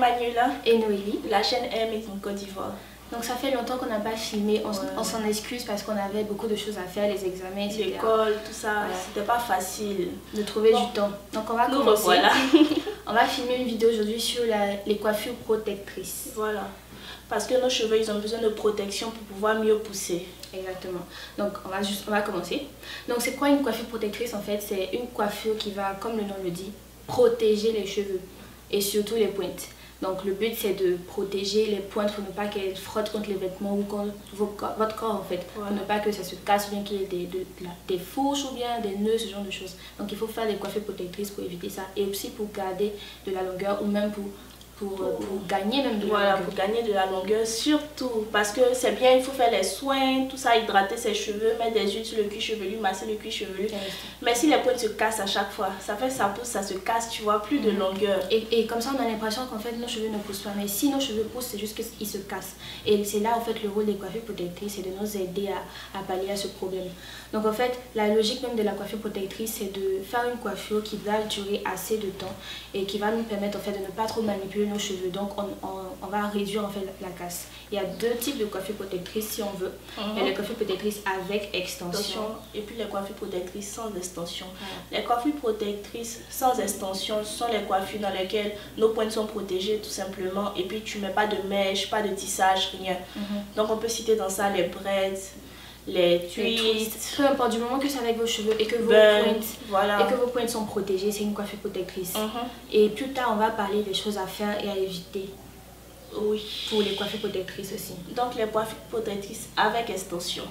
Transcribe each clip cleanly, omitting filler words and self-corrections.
Manuela et Noélie de la chaîne M et Côte d'Ivoire. Donc ça fait longtemps qu'on n'a pas filmé, on s'en excuse parce qu'on avait beaucoup de choses à faire, les examens, etc. L'école, tout ça, c'était pas facile de trouver du temps. Donc on va commencer. Voilà. On va filmer une vidéo aujourd'hui sur les coiffures protectrices. Voilà. Parce que nos cheveux, ils ont besoin de protection pour pouvoir mieux pousser. Exactement. Donc on va commencer. Donc c'est quoi une coiffure protectrice en fait? C'est une coiffure qui va, comme le nom le dit, protéger les cheveux et surtout les pointes. Donc le but c'est de protéger les pointes pour ne pas qu'elles frottent contre les vêtements ou contre votre corps en fait. Pour ne pas que ça se casse ou bien qu'il y ait des fourches ou bien des nœuds, ce genre de choses. Donc il faut faire des coiffures protectrices pour éviter ça. Et aussi pour garder de la longueur ou même pour gagner même de la longueur. Pour gagner de la longueur surtout. Parce que c'est bien, il faut faire les soins, tout ça, hydrater ses cheveux, mettre des huiles sur le cuir chevelu, masser le cuir chevelu. Mais si les pointes se cassent à chaque fois, ça fait ça pousse, ça se casse, tu vois, plus de longueur. Et comme ça, on a l'impression qu'en fait, nos cheveux ne poussent pas. Mais si nos cheveux poussent, c'est juste qu'ils se cassent. Et c'est là, en fait, le rôle des coiffures protectrices, c'est de nous aider à pallier à ce problème. Donc, en fait, la logique même de la coiffure protectrice, c'est de faire une coiffure qui va durer assez de temps et qui va nous permettre, en fait, de ne pas trop manipuler nos cheveux. Donc, on va réduire, en fait, la casse. Il y a deux types de coiffures protectrices, si on veut. Il y a les coiffures protectrices avec extension. Et puis, les coiffures protectrices sans extension. Les coiffures protectrices sans extension sont les coiffures dans lesquelles nos pointes sont protégées tout simplement et puis tu mets pas de mèche, pas de tissage, rien. Donc on peut citer dans ça les braids, les twists, peu importe, du moment que c'est avec vos cheveux et que vos pointes sont protégées, c'est une coiffure protectrice. Et plus tard on va parler des choses à faire et à éviter. Oui. Pour les coiffures protectrices aussi. Donc les coiffures protectrices avec extension.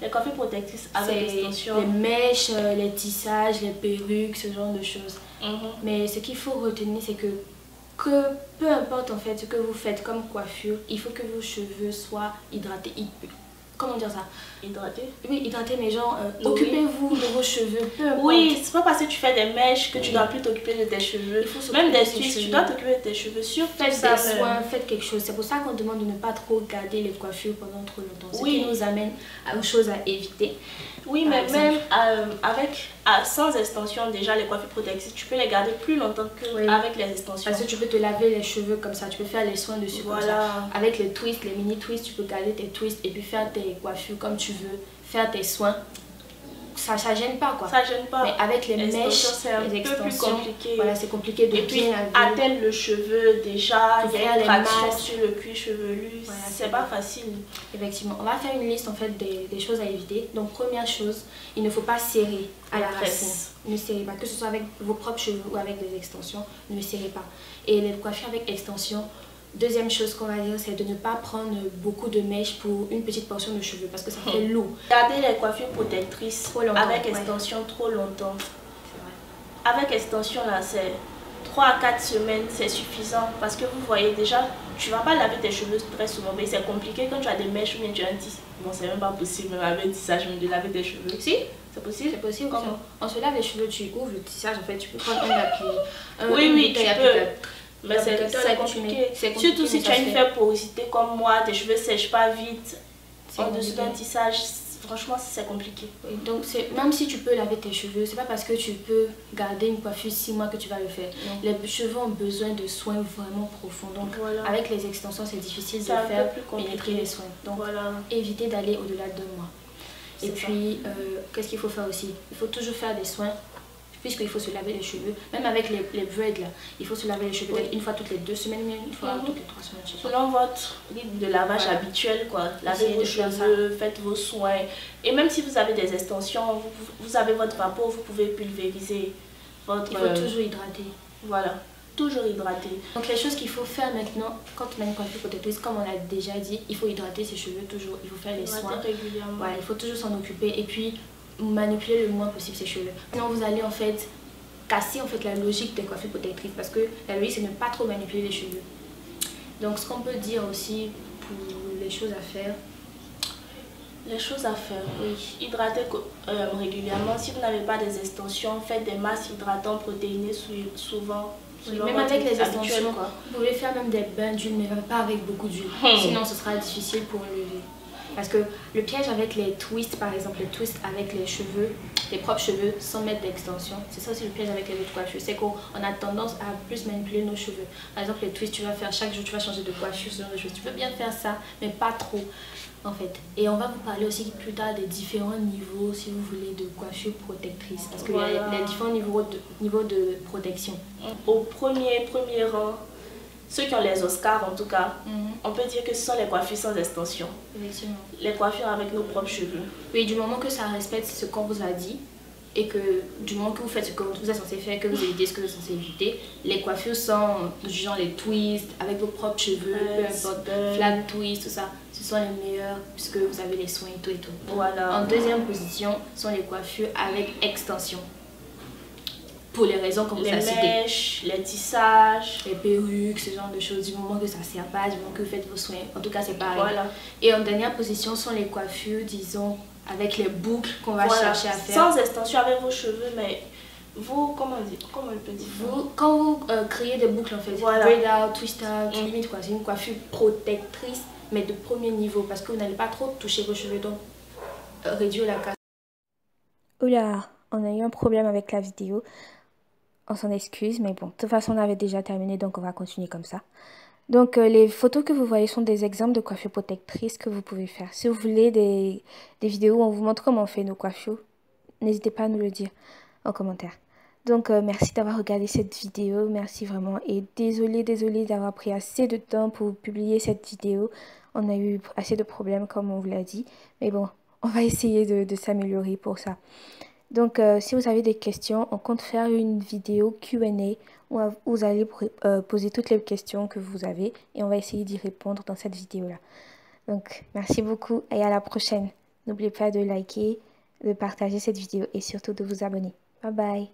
Les coiffures protectrices avec extension. Les mèches, les tissages, les perruques, ce genre de choses. Mais ce qu'il faut retenir, c'est que peu importe en fait ce que vous faites comme coiffure, il faut que vos cheveux soient hydratés. Comment dire ça? Hydraté? Oui, hydraté, mais genre, occupez-vous de vos cheveux, peu importe. Oui, c'est pas parce que tu fais des mèches que tu dois plus t'occuper de tes cheveux. Même des twists, tu dois t'occuper de tes cheveux. Faites des soins, faites quelque chose. C'est pour ça qu'on demande de ne pas trop garder les coiffures pendant trop longtemps. Ce qui nous amène aux choses à éviter. Oui, mais même sans extension, déjà les coiffures protectrices, tu peux les garder plus longtemps qu'avec les extensions. Parce que tu peux te laver les cheveux comme ça, tu peux faire les soins dessus comme ça. Avec les twists, les mini twists, tu peux garder tes twists et puis faire tes coiffures comme tu veux, faire tes soins. Ça gêne pas quoi. Ça gêne pas. Mais avec les mèches, c'est un peu plus compliqué. Voilà, c'est compliqué de bien atteindre le cheveu déjà, il y a une traction sur le cuir chevelu, voilà, c'est pas facile. Effectivement, on va faire une liste en fait des choses à éviter. Donc première chose, il ne faut pas serrer à la racine. Ne serrez pas, que ce soit avec vos propres cheveux ou avec des extensions, ne serrez pas. Et les coiffures avec extension, deuxième chose qu'on va dire, c'est de ne pas prendre beaucoup de mèches pour une petite portion de cheveux parce que ça fait lourd. Gardez les coiffures protectrices avec extension trop longtemps. Avec extension là, c'est 3 à 4 semaines, c'est suffisant parce que vous voyez déjà, tu vas pas laver tes cheveux très souvent, mais c'est compliqué quand tu as des mèches ou bien tu as un tissage. Bon, c'est même pas possible même avec un tissage de laver tes cheveux. Si, c'est possible. C'est possible. Comment? On se lave les cheveux, tu ouvres le tissage en fait, tu peux prendre un appui. Oui, tu peux. Mais c'est compliqué. Surtout si tu as une faible porosité comme moi, tes cheveux sèchent pas vite. En dessous d'un tissage, franchement c'est compliqué. Oui, donc même si tu peux laver tes cheveux, c'est pas parce que tu peux garder une coiffure 6 mois que tu vas le faire. Non. Les cheveux ont besoin de soins vraiment profonds. Donc avec les extensions c'est difficile de faire pénétrer les soins. Donc évitez d'aller au-delà de 2 mois. Et puis qu'est-ce qu'il faut faire aussi? Il faut toujours faire des soins. Puisqu'il faut se laver les cheveux, même avec les braids là, il faut se laver les cheveux une fois toutes les 2 semaines, une fois toutes les 3 semaines. Selon votre rythme de lavage habituel, quoi. Lavez vos cheveux, faites vos soins. Et même si vous avez des extensions, vous avez votre vapeur, vous pouvez pulvériser votre... Il faut toujours hydrater. Voilà, toujours hydrater. Donc les choses qu'il faut faire maintenant, quand on a une coiffure protectrice, comme on l'a déjà dit, il faut hydrater ses cheveux toujours, il faut faire les soins régulièrement. Voilà, il faut toujours s'en occuper et puis manipuler le moins possible ses cheveux. Sinon vous allez en fait casser en fait la logique des coiffures protectrices parce que la logique c'est ne pas trop manipuler les cheveux. Donc ce qu'on peut dire aussi pour les choses à faire. Les choses à faire, oui. Hydratez régulièrement. Si vous n'avez pas des extensions, faites des masques hydratants protéinés souvent. Même avec les extensions, vous pouvez faire même des bains d'huile mais pas avec beaucoup d'huile. Sinon ce sera difficile pour enlever. Parce que le piège avec les twists, par exemple, les twists avec les cheveux, les propres cheveux, sans mettre d'extension, c'est ça aussi le piège avec les autres coiffures. C'est qu'on a tendance à plus manipuler nos cheveux. Par exemple, les twists, tu vas faire chaque jour, tu vas changer de coiffure, ce genre de choses. Tu peux bien faire ça, mais pas trop, en fait. Et on va vous parler aussi plus tard des différents niveaux, si vous voulez, de coiffure protectrice. Parce qu'il y a les différents niveaux de protection. Au premier rang, ceux qui ont les Oscars en tout cas, on peut dire que ce sont les coiffures sans extension. Effectivement. Les coiffures avec nos propres cheveux. Oui, du moment que ça respecte ce qu'on vous a dit et que du moment que vous faites ce que vous êtes censé faire, que vous évitez ce que vous êtes censé éviter, les coiffures sans, genre les twists, avec vos propres cheveux, peu importe, flat twist, tout ça, ce sont les meilleurs puisque vous avez les soins et tout et tout. Voilà. En deuxième position sont les coiffures avec extension. Pour les raisons qu'on vous a citées. Les mèches, les tissages, les perruques, ce genre de choses, du moment que ça ne sert pas, du moment que vous faites vos soins. En tout cas, c'est pareil. Voilà. Et en dernière position sont les coiffures, disons, avec les boucles qu'on va chercher à faire. Sans extension avec vos cheveux, mais vous, comment on peut dire quand vous créez des boucles, en fait, braid out, twist out, limite quoi, c'est une coiffure protectrice, mais de premier niveau, parce que vous n'allez pas trop toucher vos cheveux, donc réduire la casse. Oula, on a eu un problème avec la vidéo. On s'en excuse, mais bon, de toute façon, on avait déjà terminé, donc on va continuer comme ça. Donc, les photos que vous voyez sont des exemples de coiffures protectrices que vous pouvez faire. Si vous voulez des vidéos où on vous montre comment on fait nos coiffures, n'hésitez pas à nous le dire en commentaire. Donc, merci d'avoir regardé cette vidéo, merci vraiment. Et désolée d'avoir pris assez de temps pour publier cette vidéo. On a eu assez de problèmes, comme on vous l'a dit. Mais bon, on va essayer de s'améliorer pour ça. Donc, si vous avez des questions, on compte faire une vidéo Q&A où vous allez poser toutes les questions que vous avez et on va essayer d'y répondre dans cette vidéo-là. Donc, merci beaucoup et à la prochaine. N'oubliez pas de liker, de partager cette vidéo et surtout de vous abonner. Bye bye.